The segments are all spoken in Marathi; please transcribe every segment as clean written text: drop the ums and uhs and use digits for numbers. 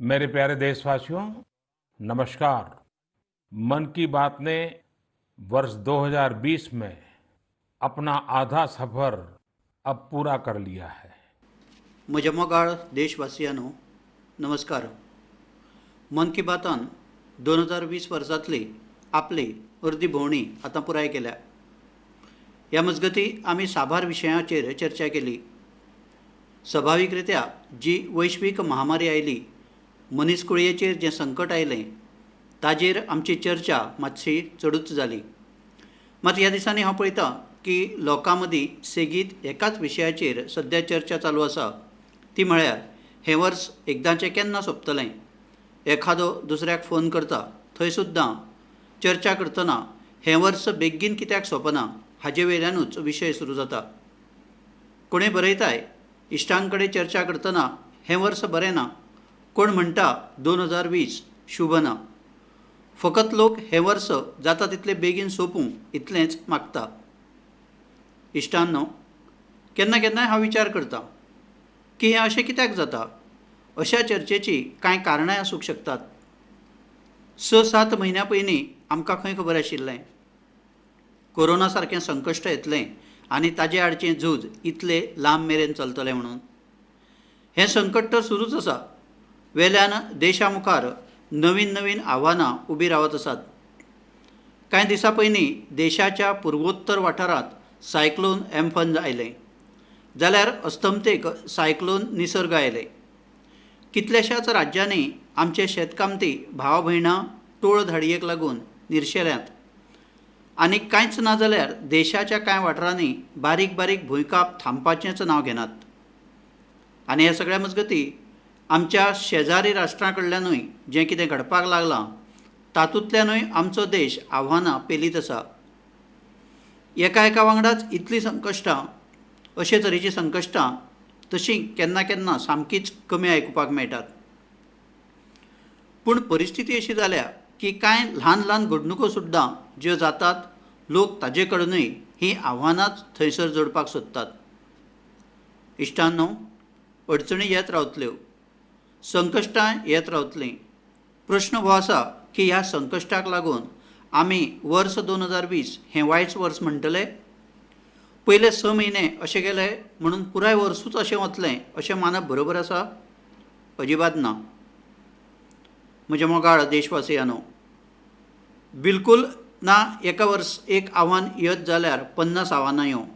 मेरे प्यारे देशवासियों, नमस्कार। मन की बात ने वर्ष 2020 में अपना आधा सफर अब पूरा कर लिया है। म्हज्या मोगाळ देशवासियांनो नमस्कार. मन की बातान 2020 वर्सांतली आपली अर्दी भोंवडी आतां पुराय केल्या. ह्या मजगती आमी साबार विशयांचेर चर्चा केली. स्वाभावीकरित्या जी वैश्वीक महामारी आयली, मनीसकुळयेचेर जें संकट आयलें, ताजेर आमची चर्चा मातशी चडूच जाली. मात ह्या दिसांनी हांव पळयतां की लोकां मदीं सेगीत एकाच विशयाचेर सद्या चर्चा चालू आसा, ती म्हळ्यार हें वर्स एकदांचें केन्ना सोंपतलें. एखादो दुसऱ्याक फोन करता, थंय सुद्दां चर्चा करतना हें वर्स बेगीन कित्याक सोंपना हाजे वयल्यानूच विशय सुरू जाता. कोणूय बरयताय, इश्टां कडेन चर्चा करतना हें वर्स बरें ना, कोण म्हणटा 2020 शुभ ना. फकत लोक हें वर्स जाता तितलें बेगीन सोंपूं इतलेंच मागता. इश्टांनो, केन्ना केन्नाय हांव विचार करतां की हें अशें कित्याक जाता. अशा चर्चेची कांय कारणांय आसूंक शकतात. 6-7 म्हयन्यां पयलीं आमकां खंय खबर आशिल्लें कोरोना सारकें संकश्ट येतलें आनी ताजे आडचें झूज इतलें लांब मेरेन चलतलें म्हणून. हें संकट तर सुरूच आसा. वेल्यान देशा मुखार नवीन नवीन आव्हानां उबीं रावत आसात. कांय दिसां पयलीं देशाच्या पुर्वोत्तर वाठारांत सायक्लोन एम्फन आयलें, जाल्यार अस्तंतेक सायक्लोन निसर्ग आयले. कितल्याशाच राज्यांनी आमचे शेतकामती भाव भयणां टोळ धाडयेक लागून निर्शेल्यांत. आनी कांयच ना जाल्यार देशाच्या कांय वाठारांनी बारीक बारीक भुंयकाप थांबपाचेंच नांव घेनात. आनी ह्या सगळ्या मजगती आमच्या शेजारी राष्ट्रां कडल्यानूय जें कितें घडपाक लागलां, तातूंतल्यानूय आमचो देश आव्हानां पेलीत आसा. एका एका वांगडाच इतलीं संकश्टां, अशे तरेचीं संकश्टां तशीं केन्ना केन्ना सामकीच कमी आयकुपाक मेळटात. पूण परिस्थिती अशी जाल्या की कांय ल्हान ल्हान घडणुको सुद्दां ज्यो जातात, लोक ताजे कडूनय हीं आव्हानांच थंयसर जोडपाक सोदतात. इश्टांनो, अडचणी येत रावतल्यो, संकश्टां येत रावतलीं. प्रश्न हो आसा की ह्या संकश्टाक लागून आमी वर्स 2020 हें वायट वर्स म्हणटले. पयले 6 म्हयने अशें गेले म्हणून पुराय वर्सूच अशें वतलें अशें मानप बरोबर आसा? अजिबात ना. म्हज्या मोगाळ देशवासियांनो, बिलकूल ना. एका वर्स एक आव्हान येत जाल्यार 50 आव्हानां येवं.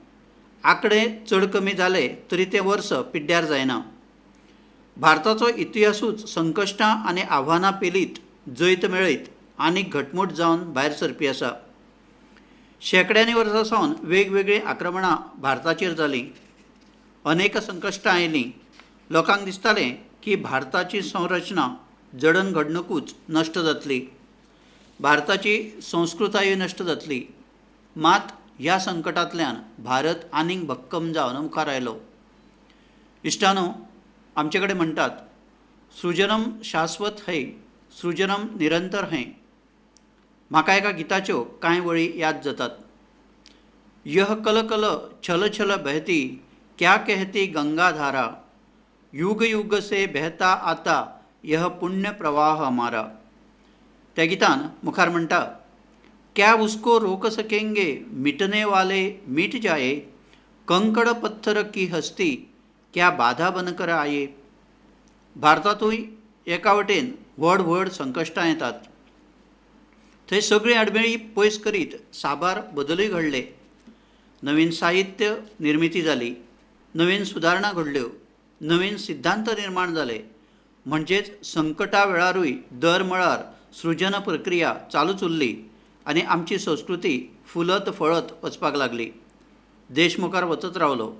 आंकडे चड कमी जाले तरी तें वर्स पिड्ड्यार जायना. भारताचो इतिहासूच संकश्टां आनी आव्हानां पेलीत, जैत मेळयत आनीक घटमूट जावन भायर सरपी आसा. शेंकड्यांनी वर्सां सावन वेगवेगळीं आक्रमणां भारताचेर जालीं, अनेक संकश्टां आयलीं. लोकांक दिसतालें की भारताची संरचना जडण घडणूकूच नश्ट जातली, भारताची संस्कृतायूय नश्ट जातली. मात ह्या संकटांतल्यान भारत आनीक भक्कम जावन मुखार आयलो. इश्टांनो, आमचे कडेन म्हणटात, सृजनम शाश्वत है, सृजनम निरंतर है. म्हाका एका गिताच्यो कांय वळी याद जातात. यह कल कल छल छल बहती, क्या कहती गंगा धारा, युग युग से बहता आता यह पुण्य प्रवाह हमारा. त्या गितान मुखार म्हणटा, क्या उसको रोक सकेंगे मिटने वाले मिट जाए, कंकड़ पत्थर की हस्ती क्या बाधा बनकर आये. भारतातूय एका वटेन व्हड व्हड संकश्टां येतात. थंय सगळीं आडमेळी पयस करीत साबार बदलूय घडले. नवीन साहित्य निर्मिती जाली, नवीन सुदारणा घडल्यो, नवीन सिद्धांत निर्माण जाले. म्हणजेच संकटा वेळारूय दर मळार सृजन प्रक्रिया चालूच उरली आनी आमची संस्कृती फुलत फळत वचपाक लागली. देश मुखार वचत रावलो.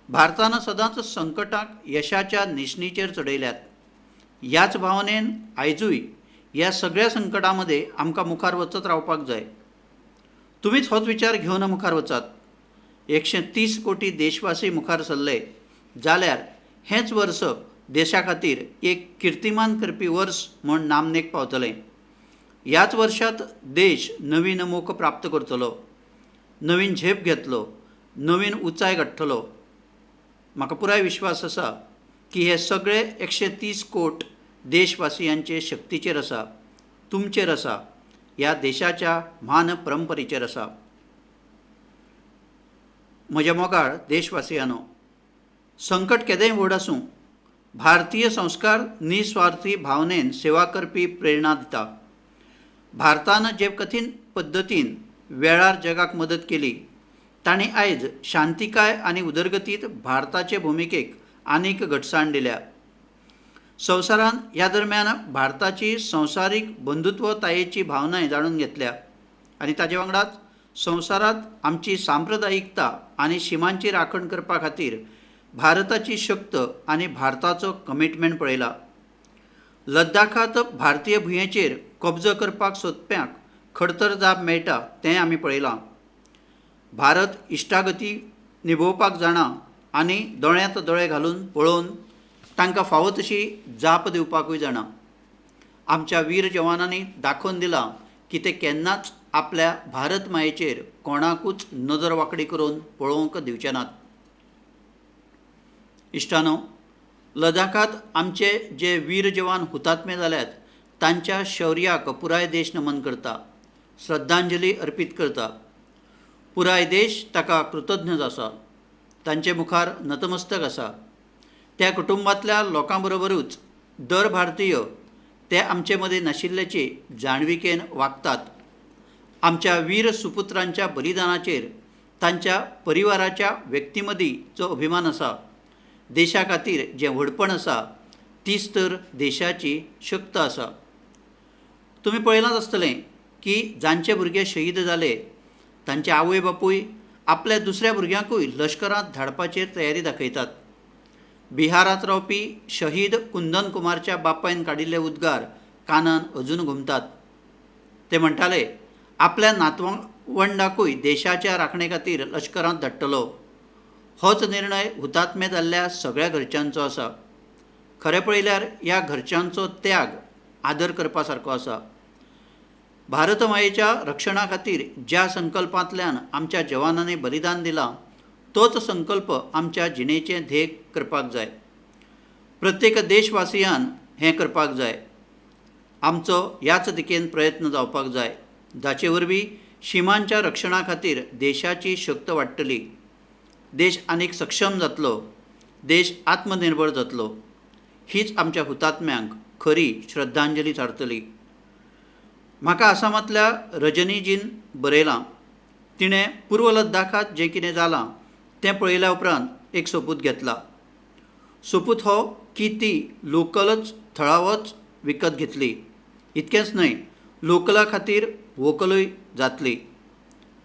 भारतान सदांच संकटाक यशाच्या निशणीचेर चडयल्यात. ह्याच भावनेन आयजूय ह्या सगळ्या संकटां मदें आमकां मुखार वचत रावपाक जाय. तुमीच होच विचार घेवन मुखार वचात. 130 कोटी देशवासी मुखार सरले जाल्यार हेंच वर्स देशा खातीर एक किर्तिमान करपी वर्स म्हूण नामनेक पावतलें. ह्याच वर्सांत देश नवीन मोख प्राप्त करतलो, नवीन झेप घेतलो, नवीन उंचाय गाठतलो. म्हाका पुराय विश्वास आसा की हे सगळे 130 कोट देशवासियांचे शक्तीचेर आसा, तुमचेर आसा, ह्या देशाच्या म्हान परंपरेचेर आसा. म्हज्या मोगाळ देशवासियांनो, संकट केदेंय व्हड आसूं, भारतीय संस्कार निस्वार्थी भावनेन सेवा करपी प्रेरणा दिता. भारतान जे कठीण पद्दतीन वेळार जगाक मदत केली, तांणी आयज शांतिकाय आनी उदरगतीत भारताचे भुमिकेक आनीक घटसाण दिल्या. संवसारान ह्या दरम्यान भारताची संवसारीक बंधुत्वतायेची भावनाय जाणून घेतल्या आनी ताजे वांगडाच संवसारांत आमची सांप्रदायिकता आनी शिमांची राखण करपा खातीर भारताची शक्त आनी भारताचो कमिटमेंट पळयला. लद्दाखांत भारतीय भुंयेचेर कब्जो करपाक सोदप्यांक खडतर जाप मेळटा तें आमी पळयलां. भारत इश्टागती निभोवपाक जाणा आनी दोळ्यांत दोळे घालून पळोवन तांकां फावो तशी जाप दिवपाकूय जाणा. आमच्या वीर जवानांनी दाखोवन दिलां की ते केन्नाच आपल्या भारत मायेचेर कोणाकूच नदर वांकडी करून पळोवंक दिवचे नात. इश्टानो, लडाखांत आमचे जे वीर जवान हुतात्मे जाल्यात तांच्या शौर्याक पुराय देश नमन करता, श्रद्धांजली अर्पीत करता. पुराय देश ताका कृतज्ञ आसा, तांचे मुखार नतमस्तक आसा. त्या कुटुंबांतल्या लोकां बरोबरूच दर भारतीय ते आमचे मदीं नाशिल्ल्याची जाणविकेन वागतात. आमच्या वीर सुपुत्रांच्या बलिदानाचेर तांच्या परिवाराच्या व्यक्ती मदीं जो अभिमान आसा, देशा खातीर जें व्हडपण आसा, तीच तर देशाची शक्त आसा. तुमी पळयलांच आसतलें की जांचे भुरगे शहीद जाले तांचे आवय बापूय आपल्या दुसऱ्या भुरग्यांकूय लश्करांत धाडपाचेर तयारी दाखयतात. बिहारांत रावपी शहीद कुंदन कुमारच्या बापायन काडिल्ले उद्गार कानान अजून घुमतात. ते म्हणटाले, आपल्या नातवंडाकूय देशाच्या राखणे खातीर लश्करांत धाडटलो. होच निर्णय हुतात्मे जाल्ल्या सगळ्या घरच्यांचो आसा. खरें पळयल्यार ह्या घरच्यांचो त्याग आदर करपा सारको आसा. भारत मायेच्या रक्षणा खातीर ज्या संकल्पांतल्यान आमच्या जवानांनी बलिदान दिलां, तोच संकल्प आमच्या जिणेचें ध्येय करपाक जाय. प्रत्येक देशवासियान हें करपाक जाय. आमचो ह्याच दिकेन प्रयत्न जावपाक जाय, जाचे वरवीं शिमांच्या रक्षणा खातीर देशाची शक्त वाडटली. देश आनीक सक्षम जातलो, देश आत्मनिर्भर जातलो. हीच आमच्या हुतात्म्यांक खरी श्रद्धांजली थारतली. म्हाका आसामांतल्या रजनीजीन बरयलां. तिणें पूर्व लद्दाखांत जें कितें जालां तें पळयल्या उपरांत एक सोपूत घेतला. सोपूत हो की ती लोकलच थळावच विकत घेतली. इतकेंच न्हय, लोकला खातीर वोकलूय जातली.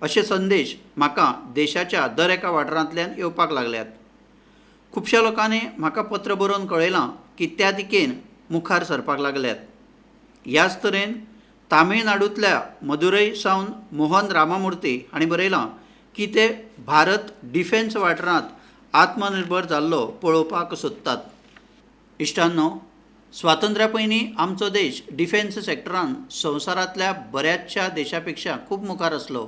अशे संदेश म्हाका देशाच्या दर एका वाठारांतल्यान येवपाक लागल्यात. खुबश्या लोकांनी म्हाका पत्र बरोवन कळयलां की त्या दिकेन मुखार सरपाक लागल्यात. ह्याच तरेन तामिळनाडूंतल्या मदुरई सावन मोहन रामामुर्ती हांणी बरयलां की ते भारत डिफेन्स वाठारांत आत्मनिर्भर जाल्लो पळोवपाक सोदतात. इश्टांनो, स्वातंत्र्या पयलीं आमचो देश डिफेन्स सॅक्टरान संवसारांतल्या बऱ्याचशा देशां पेक्षा खूब मुखार आसलो.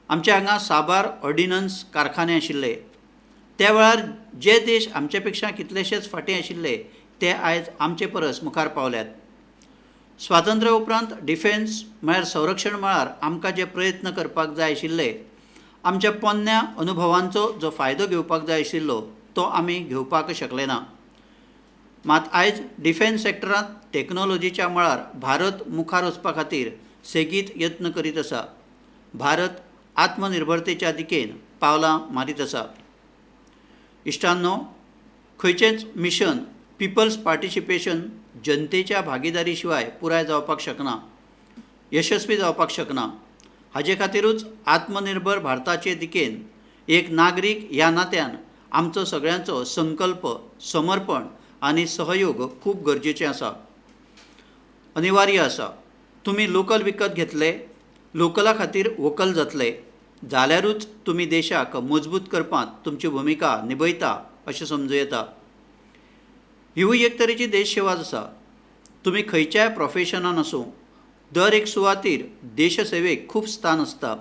आमचे हांगा साबार ऑर्डिनन्स कारखाने आशिल्ले. त्या वेळार जे देश आमचे पेक्षा कितलेशेच फाटीं आशिल्ले ते आयज आमचे परस मुखार पावल्यात. स्वातंत्र्या उपरांत डिफेन्स म्हळ्यार संरक्षण मळार आमकां जे प्रयत्न करपाक जाय आशिल्ले, आमच्या पोन्न्या अनुभवांचो जो फायदो घेवपाक जाय आशिल्लो तो आमी घेवपाक शकले ना. मात आयज डिफेन्स सॅक्टरांत टॅक्नॉलॉजीच्या मळार भारत मुखार वचपा खातीर सेगीत यत्न करीत आसा. भारत आत्मनिर्भरतेच्या दिकेन पावलां मारीत आसा. इश्टांनो, खंयचेंच मिशन पिपल्स पार्टिसिपेशन जनतेच्या भागीदारी शिवाय पुराय जावपाक शकना, यशस्वी जावपाक शकना. हाजे खातीरूच आत्मनिर्भर भारताचे दिकेन एक नागरीक ह्या नात्यान आमचो सगळ्यांचो संकल्प, समर्पण आनी सहयोग खूब गरजेचें आसा, अनिवार्य आसा. तुमी लोकल विकत घेतले, लोकला खातीर वोकल जातले जाल्यारूच तुमी देशाक मजबूत करपांत तुमची भुमिका निभयता अशें समजूं येता. हिवूय एक तरेची देश सेवाच आसा. तुमी खंयच्याय प्रोफेशनान आसूं, दर एक सुवातेर देशसेवेक खूब स्थान आसता.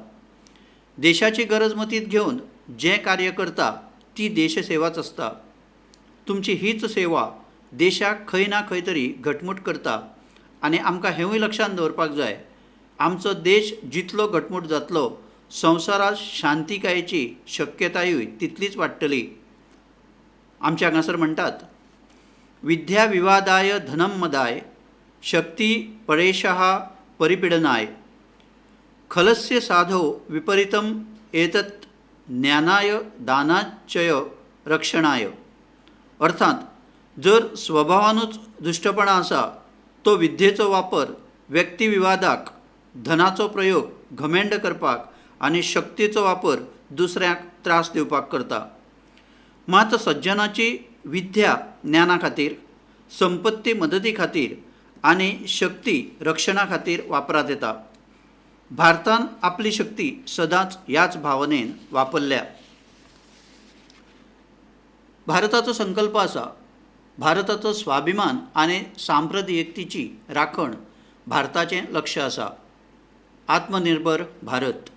देशाची गरज मतींत घेवन जें कार्य करता ती देशसेवाच आसता. तुमची हीच सेवा देशाक खंय ना खंय तरी घटमूट करता आनी आमकां हेंवूय लक्षांत दवरपाक जाय, आमचो देश जितलो घटमूट जातलो संवसारांत शांतिकायेची शक्यतायूय तितलीच वाडटली. आमचे हांगासर म्हणटात, विद्या विवादाय धनम मदाय शक्ती परेशः परिपीडनाय खलस्य साधो विपरीतम एतत् ज्ञानाय दानाच्चय रक्षणाय. अर्थात जर स्वभावानूच दुष्टपणा आसा तो विद्येचो वापर व्यक्तिविवादाक, धनाचो प्रयोग घमेंड करपाक आनी शक्तीचो वापर दुसऱ्याक त्रास दिवपाक करता. मात सज्जनाची विद्या ज्ञाना खातीर, संपत्ती मदती खातीर आनी शक्ती रक्षणा खातीर वापरात येता. भारतान आपली शक्ती सदांच ह्याच भावनेन वापरल्या. भारताचो संकल्प आसा, भारताचो स्वाभिमान आनी सांप्रदायिकतेची राखण भारताचें लक्ष्य आसा. आत्मनिर्भर भारत.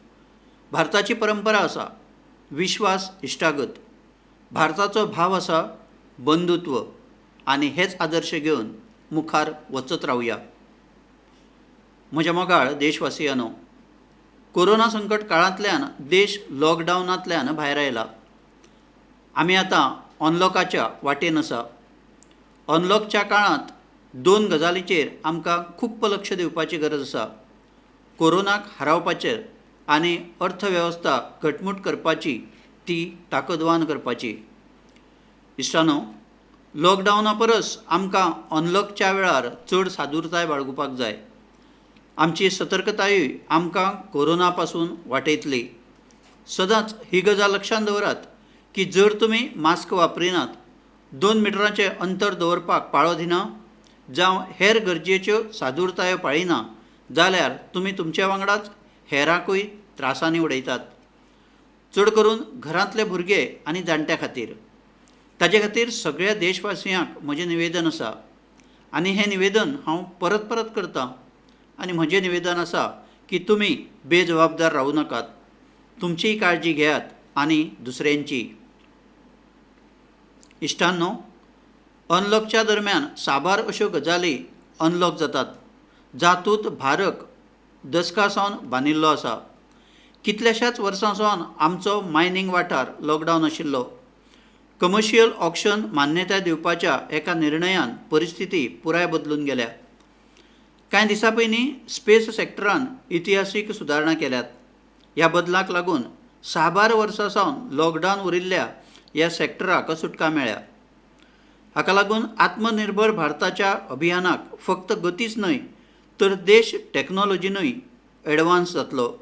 भारताची परंपरा आसा विश्वास इश्टागत. भारताचो भाव आसा बंधुत्व आनी हेच आदर्श घेवन मुखार वचत रावया. म्हज्या मोगाळ देशवासियांनो, कोरोना संकट काळांतल्यान देश लॉकडावनांतल्यान भायर आयला. आमी आतां अनलॉकाच्या वाटेन आसा. अनलॉकच्या काळांत 2 गजालींचेर आमकां खूब लक्ष दिवपाची गरज आसा. कोरोनाक हरावपाचेर आनी अर्थवेवस्था घटमूट करपाची, ती ताकदवान करपाची. इश्टानो, लॉकडावना परस आमकां अनलॉकच्या वेळार चड सादूरताय बाळगुपाक जाय. आमची सतर्कतायूय आमकां कोरोना पासून वाटयतली. सदांच ही गजाल लक्षांत दवरात की जर तुमी मास्क वापरिनात, 2 मिटराचें अंतर दवरपाक पाळो दिना, जावं हेर गरजेच्यो सादूरतायो पाळिना, जाल्यार तुमी तुमच्या वांगडाच हेरांकूय त्रासांनी उडयतात. चड करून घरांतले भुरगे आनी जाणट्यां खातीर. ताचे खातीर सगळ्या देशवासियांक म्हजें निवेदन आसा आनी हें निवेदन हांव परत परत करतां. आनी म्हजें निवेदन आसा की तुमी बेजबाबदार रावूं नाकात. तुमचीय काळजी घेयात आनी दुसऱ्यांची. इश्टांनो, अनलॉकच्या दरम्यान साबार अश्यो गजाली अनलॉक जातात जातूंत भारत दशकां सावन बांदिल्लो आसा. कितल्याशाच वर्सां सावन आमचो मायनींग वाठार लॉकडावन आशिल्लो. कमर्शियल ऑक्शन मान्यताय दिवपाच्या एका निर्णयान परिस्थिती पुराय बदलून गेल्या. कांय दिसां पयलीं स्पेस सॅक्टरान इतिहासीक सुदारणा केल्यात. ह्या बदलाक लागून साबार वर्सां सावन लॉकडावन उरिल्ल्या ह्या सॅक्टराक सुटका मेळ्ळ्या. हाका लागून आत्मनिर्भर भारताच्या अभियानाक फक्त गतीच न्हय तर देश टॅक्नॉलॉजीनूय एडवान्स जातलो.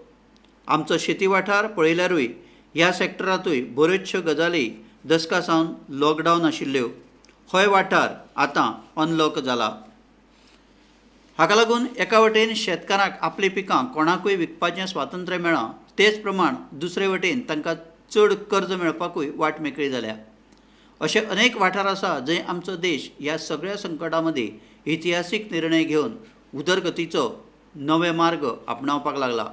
आमचो शेती वाठार पळयल्यारूय ह्या सॅक्टरांतूय बऱ्योचश्यो गजाली दशकां सावन लॉकडावन आशिल्ल्यो. होय वाठार आतां अनलॉक जाला. हाका लागून एका वटेन शेतकारांक आपली पिकां कोणाकूय विकपाचें स्वातंत्र्य मेळ्ळां, तेच प्रमाण दुसरे वटेन तांकां चड कर्ज मेळपाकूय वाट मेकळी जाल्या. अशे अनेक वाठार आसा जंय आमचो देश ह्या सगळ्या संकटां मदीं इतिहासीक निर्णय घेवन उदरगतीचो नवे मार्ग आपणावपाक लागला.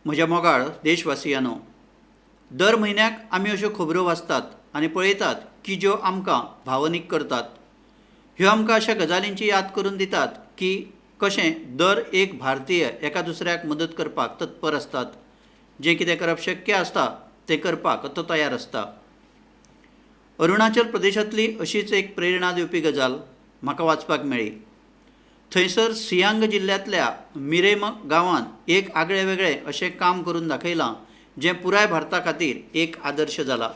म्हज्या मोगाळ देशवासियांनो, दर म्हयन्याक आमी अश्यो खबरो वाचतात आनी पळयतात की ज्यो आमकां भावनीक करतात. ह्यो आमकां अशा गजालींची याद करून दितात की कशें दर एक भारतीय एका दुसऱ्याक मदत करपाक तत्पर आसतात. जें कितें करप शक्य आसता तें करपाक तो तयार आसता. अरुणाचल प्रदेशांतली अशीच एक प्रेरणा दिवपी गजाल म्हाका वाचपाक मेळ्ळी. थंयसर सियांग जिल्ल्यांतल्या मिरेम गांवांत एक आगळे वेगळें अशें काम करून दाखयलां जें पुराय भारता खातीर एक आदर्श जाला.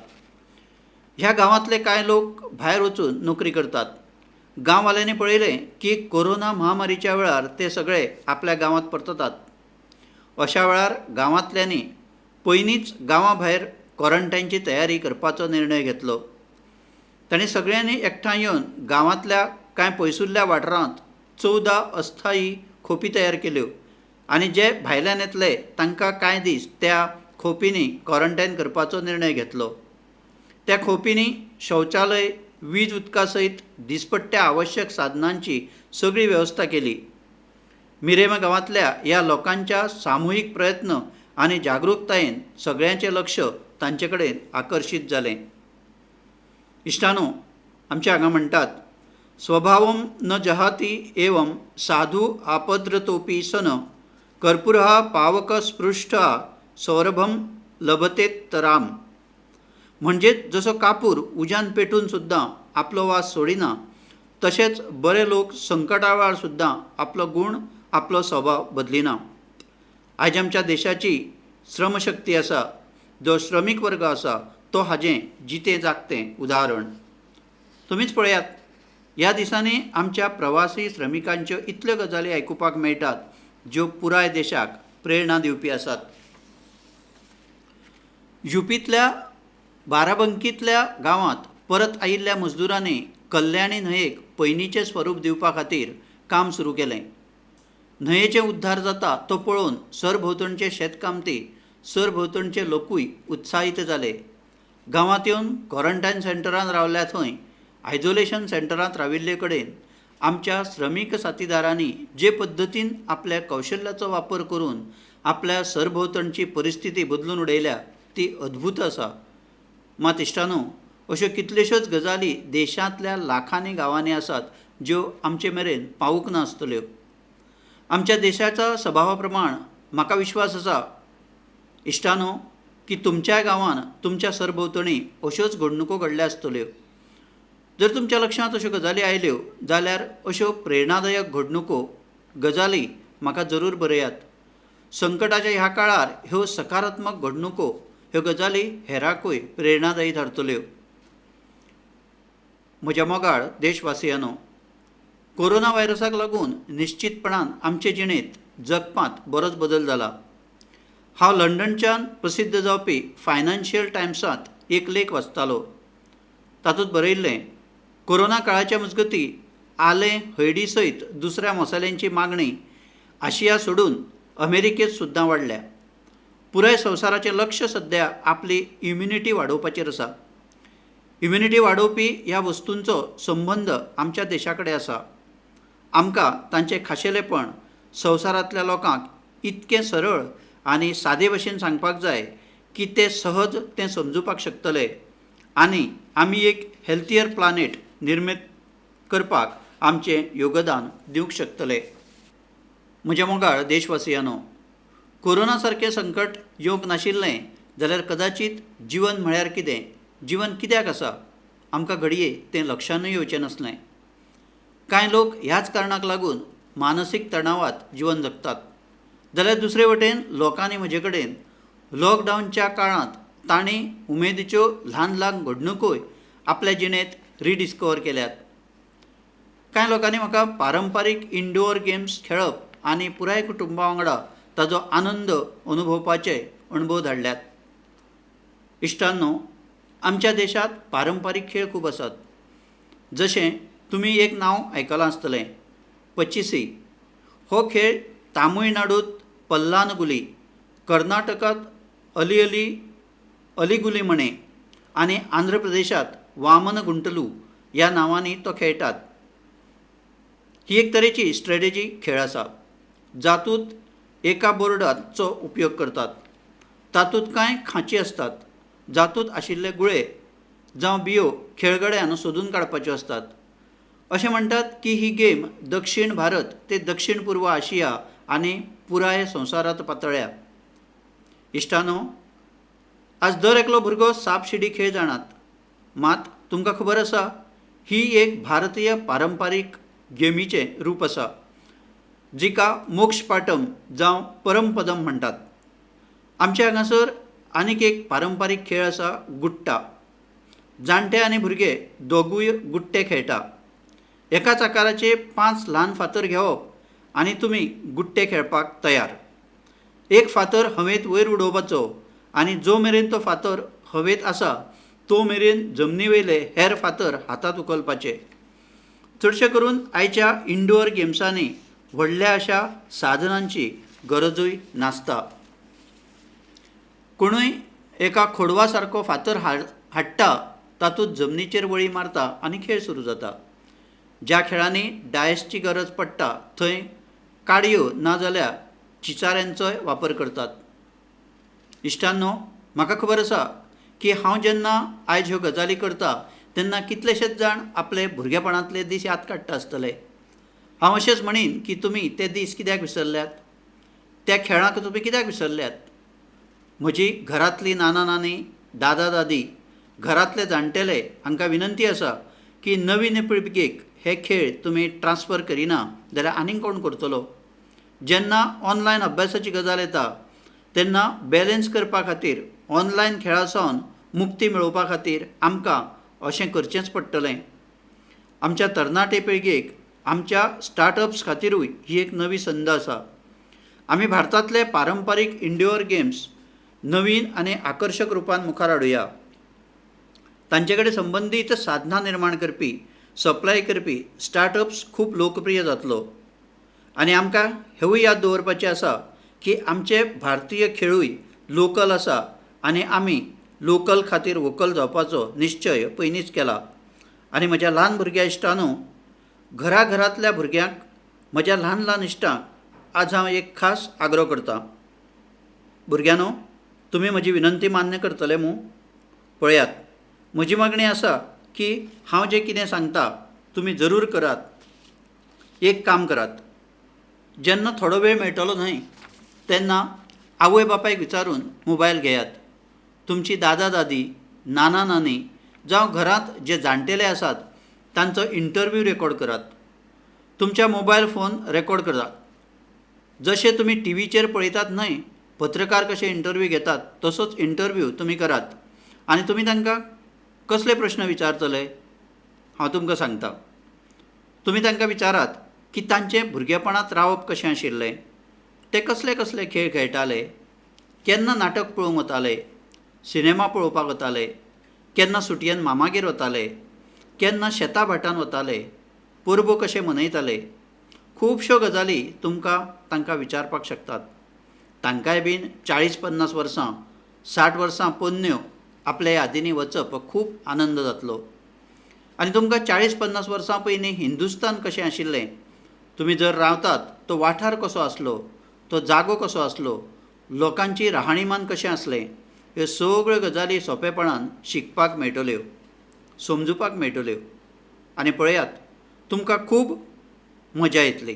ह्या गांवांतले कांय लोक भायर वचून नोकरी करतात. गांववाल्यांनी पळयलें की कोरोना महामारीच्या वेळार ते सगळे आपल्या गांवांत परततात. अशा वेळार गांवांतल्यांनी पयलींच गांवा भायर क्वॉरंटायनची तयारी करपाचो निर्णय घेतलो. तांणी सगळ्यांनी एकठांय येवन गांवांतल्या कांय पयसुल्ल्या वाठारांत 14 अस्थायी खोपी तयार केल्यो आनी जे भायल्यान येतले तांकां कांय दीस त्या खोपींनी क्वॉरंटायन करपाचो निर्णय घेतलो. त्या खोपींनी शौचालय, वीज उदका सयत दिसपट्ट्या आवश्यक साधनांची सगळी वेवस्था केली. मिरेम गांवांतल्या ह्या लोकांच्या सामुहीक प्रयत्न आनी जागरूकतायेन सगळ्यांचें लक्ष तांचे कडेन आकर्शीत जालें. इश्टानो, आमच्या हांगा म्हणटात, स्वभावम न जहाती एवं साधू आपद्रतोपी सन कर्पूरः पावक स्पृष्ट सौरभम लभतेत्तराम. म्हणजेच जसो कापूर उज्यान पेटून सुद्दां आपलो वास सोडिना, तशेंच बरे लोक संकटा वेळार सुद्दां आपलो गूण, आपलो स्वभाव बदलिना. आयज आमच्या देशाची श्रमशक्ती आसा, जो श्रमीक वर्ग आसा, तो हाजें जितें जागतें उदाहरण. तुमीच पळयात, ह्या दिसांनी आमच्या प्रवासी श्रमिकांच्यो इतल्यो गजाली आयकुपाक मेळटात, ज्यो पुराय देशाक प्रेरणा दिवपी आसात. युपींतल्या बाराबंकींतल्या गांवांत परत आयिल्ल्या मजदुरांनी कल्याणी न्हंयेक पयलींचें स्वरूप दिवपा खातीर काम सुरू केलें. न्हंयेचें उद्धार जाता तो पळोवन सरभोंवतणचे शेतकामती, सरभोंवतणचे लोकूय उत्साहीत जाले. गांवांत येवन क्वॉरंटायन सेंटरांत रावल्या थंय आयसोलेशन सेंटरांत राविल्ले कडेन आमच्या श्रमीक साथीदारांनी जे पद्दतीन आपल्या कौशल्याचो वापर करून आपल्या सरभोंवतणची परिस्थिती बदलून उडयल्या, ती अद्भुत आसा. मात इश्टानो, अश्यो कितल्योश्योच गजाली देशांतल्या लाखांनी गांवांनी आसात, ज्यो आमचे मेरेन पावूंक नासतल्यो. आमच्या देशाच्या स्वभावा प्रमाण म्हाका विश्वास आसा इश्टानो, की तुमच्याय गांवांत, तुमच्या सरभोंवतणी अश्योच घडणुको घडल्या आसतल्यो. जर तुमच्या लक्षांत अश्यो गजाली आयल्यो जाल्यार अश्यो प्रेरणादायक घडणुको, गजाली म्हाका जरूर बरयात. संकटाच्या ह्या काळार ह्यो सकारात्मक घडणुको, ह्यो गजाली हेरांकूय प्रेरणादायी थारतल्यो. म्हज्या मोगाळ देशवासियांनो, कोरोना व्हायरसाक लागून निश्चितपणान आमचे जिणेंत जगपांत बरोच बदल जाला. हांव लंडनच्यान प्रसिद्ध जावपी फायनान्शियल टायम्सांत एक लेख वाचतालो. तातूंत बरयल्लें, कोरोना काळाच्या मजगतीं आलें, हळडी सयत दुसऱ्या मसाल्यांची मागणी आशिया सोडून अमेरिकेंत सुद्दां वाडल्या. पुराय संवसाराचें लक्ष सद्या आपली इम्युनिटी वाडोवपाचेर आसा. इम्युनिटी वाडोवपी ह्या वस्तूंचो संबंद आमच्या देशा कडेन आसा. आमकां तांचें खाशेलेपण संवसारांतल्या लोकांक इतकें सरळ आनी सादे भशेन सांगपाक जाय की ते सहज तें समजुपाक शकतले आनी आमी एक हेल्थियर प्लॅनेट निर्मीत करपाक आमचें योगदान दिवंक शकतले. म्हज्या मोगाळ देशवासियांनो, कोरोना सारकें संकट येवंक नाशिल्लें जाल्यार कदाचित जीवन म्हळ्यार कितें, जीवन कित्याक आसा, आमकां घडये तें लक्षांतूय येवचें नासलें. कांय लोक ह्याच कारणाक लागून मानसीक तणावांत जीवन जगतात, जाल्यार दुसरे वटेन लोकांनी म्हजे कडेन लॉकडावनच्या काळांत तांणी उमेदीच्यो ल्हान ल्हान घडणुकोय आपल्या जिणेंत रिडिस्कवर केल्यात. कांय लोकांनी म्हाका पारंपारीक इंडोर गेम्स खेळप आनी पुराय कुटुंबा वांगडा ताचो आनंद अनुभवपाचे अणभव धाडल्यात. इश्टांनो, आमच्या देशांत पारंपारीक खेळ खूब आसात. जशें तुमी एक नांव आयकलां आसतलें, पचिसी. हो खेळ तामिळनाडूंत पल्लानगुली, कर्नाटकांत अलिगुली म्हणे आनी आंध्र प्रदेशांत वामन गुंटलू ह्या नांवांनी तो खेळटात. ही एक तरेची स्ट्रॅटेजी खेळ आसा, जातूंत एका बोर्डाचो उपयोग करतात. तातूंत कांय खांची आसतात, जातूंत आशिल्ले गुळे जावं बियो खेळगड्यान सोदून काडपाच्यो आसतात. अशें म्हणटात की ही गेम दक्षिण भारत ते दक्षिण पूर्व आशिया आनी पुराय संवसारांत पातळ्ळ्या. इश्टानो, आज दर एकलो भुरगो सापशिडी खेळ जाणात. मात तुमकां खबर आसा, ही एक भारतीय पारंपारीक गेमीचें रूप आसा, जिका मोक्षपाटम जावं परमपदम म्हणटात. आमच्या हांगासर आनीक एक पारंपारीक खेळ आसा, गुट्टा. जाणटे आनी भुरगे दोगूय गुट्टे खेळटा. एकाच आकाराचे 5 ल्हान फातर घेवप आनी तुमी गुट्टे खेळपाक तयार. एक फातर हवेंत वयर उडोवपाचो आनी जो मेरेन तो फातर हवेंत आसा तो मेरेन जमनी वयले हेर फातर हातांत उखलपाचे. चडशे करून आयच्या इंडोर गेम्सांनी व्हडल्या अशा साधनांची गरजूय नासता. कोणूय एका खोडवा सारको फातर हाडटा, तातूंत जमनीचेर वळी मारता आनी खेळ सुरू जाता. ज्या खेळांनी डायसची गरज पडटा थंय काडयो नाजाल्यार चिचाऱ्यांचोय वापर करतात. इश्टांनो, म्हाका खबर आसा की हांव जेन्ना आयज ह्यो गजाली करता तेन्ना कितलेशेच जाण आपले भुरगेपणांतले दीस याद काडटा आसतले. हांव अशेंच म्हणीन की तुमी ते दीस कित्याक विसरल्यात, त्या खेळाक तुमी कित्याक विसरल्यात. म्हजी घरांतली नाना नानी, दादा दादी, घरांतले जाणटेले हांकां विनंती आसा की नवीन पिळगेक हे खेळ तुमी ट्रान्सफर करिना जाल्यार आनीक कोण करतलो. जेन्ना ऑनलायन अभ्यासाची गजाल येता तेन्ना बॅलन्स करपा खातीर ऑनलायन खेळा सावन मुक्ती मेळोवपा खातीर आमकां अशें करचेंच पडटलें. आमच्या तरणाटे पिळगेक आमच्या स्टार्टअप्स खातीरूय ही एक नवी संद आसा. आमी भारतांतले पारंपारीक इंडोर गेम्स नवीन आनी आकर्शक रुपान मुखार हाडुया. तांचे कडेन संबंदीत साधनां निर्माण करपी, सप्लाय करपी स्टार्टअप्स खूब लोकप्रिय जातलो. आनी आमकां हेवूय याद दवरपाचें आसा की आमचे भारतीय खेळूय लोकल आसा आनी आमी लोकल खातीर वोकल जावपाचो निश्चय पयलींच केला. आनी म्हज्या ल्हान भुरग्या इश्टांनो, घरांतल्या भुरग्यांक, म्हज्या ल्हान ल्हान इश्टांक आज हांव एक खास आग्रो करतां. भुरग्यांनो, तुमी म्हजी विनंती मान्य करतले मूं? पळयात, म्हजी मागणी आसा की हांव जें कितें सांगता तुमी जरूर करात. एक काम करात, जेन्ना थोडो वेळ मेळटलो न्हय तेन्ना आवय बापायक विचारून मोबायल घेयात. तुमची दादा दादी, नाना नानी जावं घरांत जे जाणटेले आसात तांचो इंटरव्यू रेकॉर्ड करात. तुमच्या मोबायल फोन रेकॉर्ड करात. जशे तुमी टीव्हीचेर पळयतात न्हय, पत्रकार कशे इंटरव्यू घेतात तसोच इंटरव्यू तुमी करात. आनी तुमी तांकां कसले प्रश्न विचारतले हांव तुमकां सांगतां. तुमी तांकां विचारात की तांचें भुरगेपणांत रावप कशें आशिल्लें, ते कसले कसले खेळ खेळटाले, केन्ना नाटक पळोवंक वताले, सिनेमा पळोवपाक वताले, केन्ना सुटयेन मामागेर वताले, केन्ना शेतां भाटांत वताले, परबो कशे मनयताले. खुबश्यो गजाली तुमकां तांकां विचारपाक शकतात. तांकांय बीन 40-50 वर्सां, 60 वर्सां पोरण्यो आपल्या यादींनी वचप हो खूब आनंद जातलो. आनी तुमकां 40-50 वर्सां पयलीं हिंदुस्तान कशें आशिल्लें, तुमी जर रावतात तो वाठार कसो आसलो, तो जागो कसो आसलो, लोकांची राहाणीमान कशें आसलें, ह्यो सगळ्यो गजाली सोंपेपणान शिकपाक मेळटल्यो, समजुपाक मेळटल्यो. आनी पळयात, तुमकां खूब मजा येतली.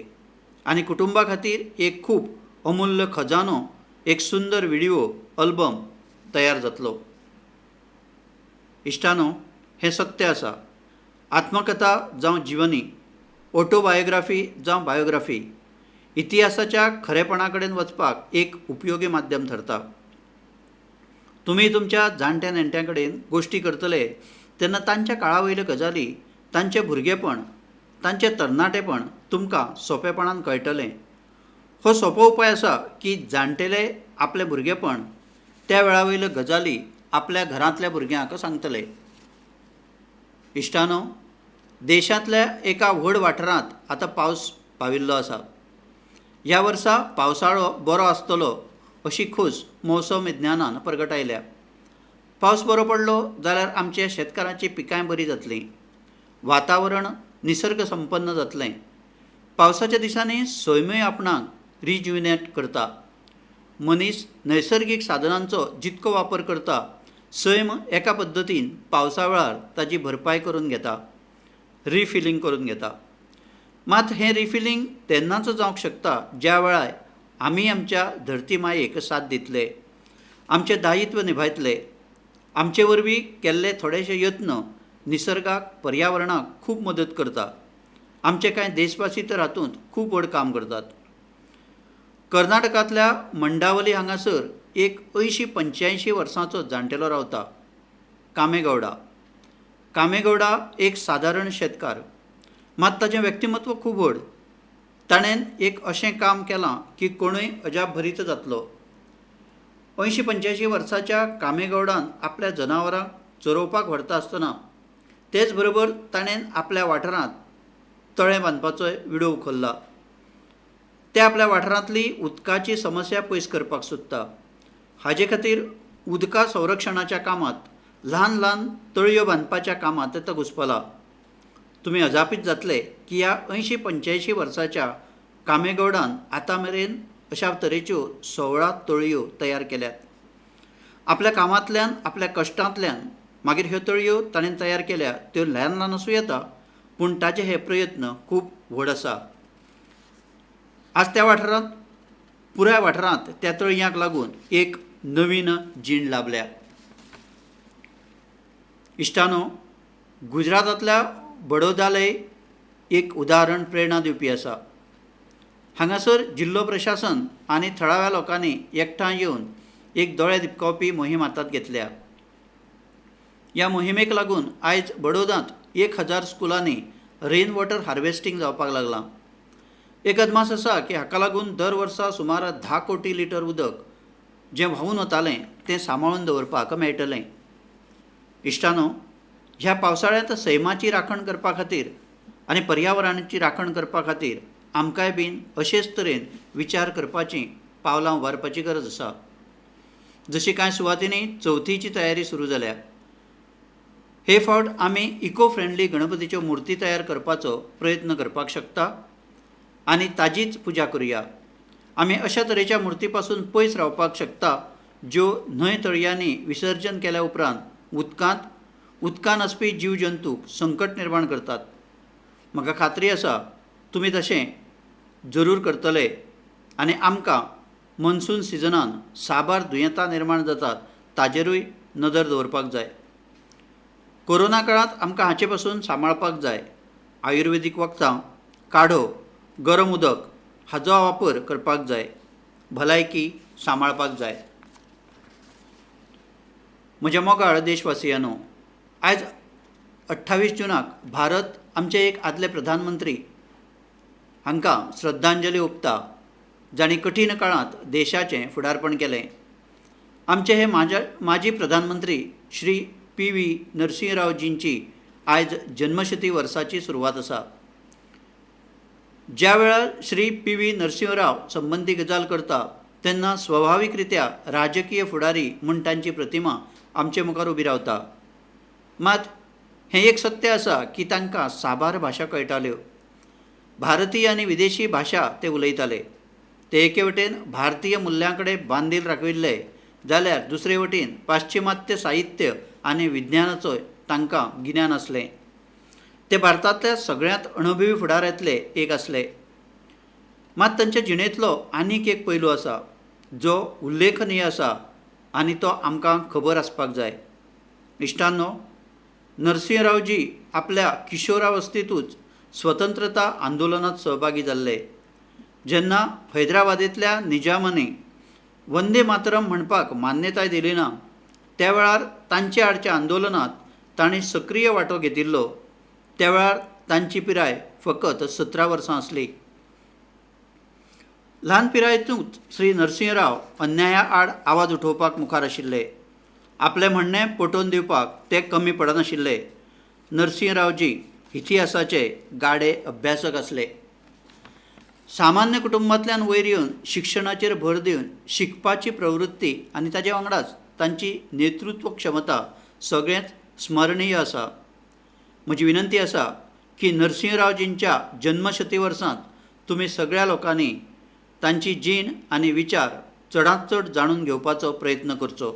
आनी कुटुंबा खातीर एक खूब अमुल्य खजानो, एक सुंदर व्हिडिओ अल्बम तयार जातलो. इश्टानो, हें सत्य आसा. आत्मकथा जावं जिवनी, ऑटोबायोग्राफी जावं बायोग्राफी, इतिहासाच्या खरेपणा कडेन वचपाक एक उपयोगी माध्यम ठरता. तुमी तुमच्या जाणट्या नेणट्यां कडेन गोश्टी करतले तेन्ना तांच्या काळा वयल्यो गजाली, तांचें भुरगेपण, तांचें तरणाटेपण तुमकां सोंपेपणान कळटलें. हो सोंपो उपाय आसा की जाणटेले आपलें भुरगेपण, त्या वेळा वयल्यो गजाली आपल्या घरांतल्या भुरग्यांक सांगतले. इश्टानो, देशांतल्या एका व्हड वाठारांत आतां पावस पाविल्लो आसा. ह्या वर्सा पावसाळो बरो आसतलो अशी खूस मौसम विज्ञानान प्रगटायल्या. पावस बरो पडलो जाल्यार आमच्या शेतकारांची पिकांय बरी जातलीं. वातावरण निसर्ग संपन्न जातलें. पावसाच्या दिसांनी सैमय आपणाक रिज्युनेट करता. मनीस नैसर्गीक साधनांचो जितको वापर करता, सैम एका पद्दतीन पावसा वेळार ताची भरपाय करून घेता, रिफिलींग करून घेता. मात हें रिफिलींग तेन्नाच जावंक शकता ज्या वेळार आमी आमच्या धरती मायेक साथ दितले, आमचें दायित्व निभायतले. आमचे वरवीं केल्ले थोडेशे यत्न निसर्गाक, पर्यावरणाक खूब मदत करता. आमचे कांय देशवासी तर हातूंत खूब व्हड काम करतात. कर्नाटकांतल्या मंडावली हांगासर एक 80-85 वर्सांचो जाणटेलो रावता, कामेगौडा. कामेगौडा एक सादारण शेतकार, मात ताचें व्यक्तिमत्व खूब व्हड. ताणें एक अशें काम केलां की कोणूय अजाप भरीत जातलो. 80-85 वर्साच्या कामेगौडान आपल्या जनावरांक चरोवपाक व्हरता आसतना तेच बरोबर ताणें आपल्या वाठारांत तळें बांदपाचोय विडो उखल्ला. ते आपल्या वाठारांतली उदकाची समस्या पयस करपाक सोदता. हाजे खातीर उदका संरक्षणाच्या कामांत, ल्हान ल्हान तळयो बांदपाच्या कामांत तो घुस्पला. तुमी अजापीत जातले की ह्या 80-85 वर्साच्या कामेगौडान आतां मेरेन अशा तरेच्यो 16 तळयो तयार केल्यात. आपल्या कामांतल्यान, आपल्या कश्टांतल्यान मागीर ह्यो तळयो ताणें तयार केल्या त्यो ल्हान ल्हान आसूं येता, पूण ताजे हे प्रयत्न खूब व्हड आसा. आज त्या वाठारांत पुराय वाठारांत त्या तळयांक लागून एक नवीन जीण लाभल्या. इश्टानो, गुजरातांतल्या बडोदालय एक उदाहरण प्रेरणा दिवपी आसा. हांगासर जिल्लो प्रशासन आनी थळाव्या लोकांनी एकठांय येवन एक दोळे दिपकावपी मोहीम हातांत घेतल्या. ह्या मोहिमेक लागून आयज बडोदांत 1000 स्कुलांनी रेन वॉटर हार्वेस्टिंग जावपाक लागलां. एक अदमास आसा की हाका लागून दर वर्सा सुमार 10 कोटी लिटर उदक जें व्हांवून वतालें तें सांबाळून दवरपाक मेळटलें. इश्टानो, ह्या पावसाळ्यांत सैमाची राखण करपा खातीर आनी पर्यावरणाची राखण करपा खातीर आमकांय बीन अशेच तरेन विचार करपाची पावलां उबारपाची गरज आसा. जशी कांय सुवातींनी चवथीची तयारी सुरू जाल्या. हे फावट आमी इको फ्रेंडली गणपतीच्यो मुर्ती तयार करपाचो प्रयत्न करपाक शकता आनी ताजीच पुजा करुया. आमी अशा तरेच्या मुर्ती पासून पयस रावपाक शकता ज्यो न्हंय तळयांनी विसर्जन केल्या उपरांत उदकांत आसपी जीव जंतूक संकट निर्माण करतात. म्हाका खात्री आसा तुमी तशें जरूर करतले आनी आमकां मॉन्सून सिजनांत साबार दुयेंतां निर्माण जातात ताजेरूय नदर दवरपाक जाय. कोरोना काळांत आमकां हाचे पासून सांबाळपाक जाय. आयुर्वेदीक वखदां, काढो, गरम उदक हाचो वापर करपाक जाय. भलायकी सांबाळपाक जाय. म्हज्या मोगाळ देशवासियांनो, आयज 28 जूनाक भारत आमचे एक आदले प्रधानमंत्री हांकां श्रद्धांजली ओंपता, जांणी कठीण काळांत देशाचें फुडारपण केलें. आमचे हे माजी प्रधानमंत्री श्री PV नरसिंहरावजींची आयज जन्मशती वर्साची सुरवात आसा. ज्या वेळार श्री PV नरसिंहराव संबंदी गजाल करता तेन्ना स्वाभावीक रित्या राजकीय फुडारी म्हूण तांची प्रतिमा आमचे मुखार उबी रावता. मात हें एक सत्य आसा की तांकां साबार भाशा कळटाल्यो. भारतीय आनी विदेशी भाशा ते उलयताले. ते एके वटेन भारतीय मुल्ल्यां कडेन बांदील राखविल्ले जाल्यार दुसरे वटेन पाश्चिमात्य साहित्य आनी विज्ञानाचोय तांकां गिन्यान आसलें. ते भारतांतल्या सगळ्यांत अणभवी फुडाऱ्यांतले एक आसले. मात तांचे जिणेंतलो आनीक एक पैलू आसा जो उल्लेखनीय आसा आनी तो आमकां खबर आसपाक जाय. इश्टांनो, नरसिंहरावजी आपल्या किशोरावस्थेंतूच स्वतंत्रता आंदोलनांत सहभागी जाल्ले. जेन्ना हैदराबादेंतल्या निजामानी वंदे मातरम म्हणपाक मान्यताय दिली ना, त्या वेळार तांचे आडच्या आंदोलनांत तांणी सक्रीय वांटो घेतिल्लो. त्या वेळार तांची पिराय फकत 17 वर्सां आसली. ल्हान पिरायेंतूच श्री नरसिंहराव अन्याया आड आवाज उठोवपाक मुखार आशिल्ले. आपलें म्हणणें पटोवन दिवपाक ते कमी पडनाशिल्ले. नरसिंहरावजी इतिहासाचे गाडे अभ्यासक आसले. सामान्य कुटुंबांतल्यान वयर येवन शिक्षणाचेर भर दिवन शिकपाची प्रवृत्ती आनी ताचे वांगडाच तांची नेतृत्व क्षमता सगळेंच स्मरणीय आसा. म्हजी विनंती आसा की नरसिंहरावजींच्या जन्मशती वर्सांत तुमी सगळ्या लोकांनी तांची जीण आनी विचार चडांत चड जाणून घेवपाचो प्रयत्न करचो.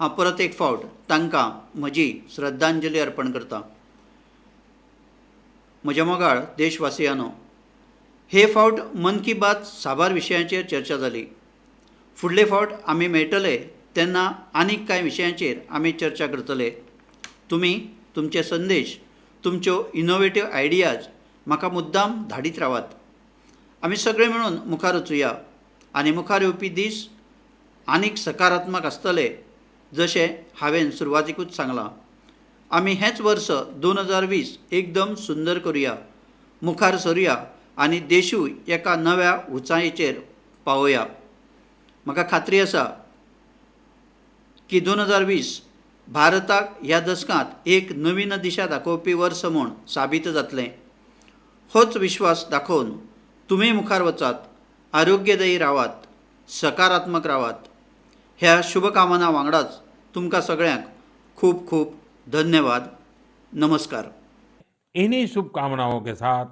हांव परत एक फावट तांकां म्हजी श्रद्धांजली अर्पण करतां. म्हज्या मोगाळ देशवासियांनो, हे फावट मन की बात साबार विशयांचेर चर्चा जाली. फुडले फावट आमी मेळटले तेन्ना आनीक कांय विशयांचेर आमी चर्चा करतले. तुमी तुमचे संदेश, तुमच्यो इनोवेटीव आयडियाज म्हाका मुद्दाम धाडीत रावात. आमी सगळे मेळून मुखार वचुया आनी मुखार येवपी दीस आनीक सकारात्मक आसतले जशें हांवें सुरवातीकूच सांगलां. आमी हेंच वर्स 2020 एकदम सुंदर करुया, मुखार सरुया आनी देशूय एका नव्या उंचायेचेर पावोया. म्हाका खात्री आसा की 2020 भारताक ह्या दशकांत एक नवीन दिशा दाखोवपी वर्स म्हूण साबीत जातलें. होच विश्वास दाखोवन तुमी मुखार वचात, आरोग्यदायी रावात, सकारात्मक रावात. ह्या शुभकामना वांगडाच तुमकां सगळ्यांक खूब खूब धन्यवाद. नमस्कार. इन्हीं शुभकामनाओं के साथ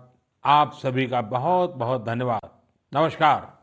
आप सभी का बहुत बहुत धन्यवाद. नमस्कार.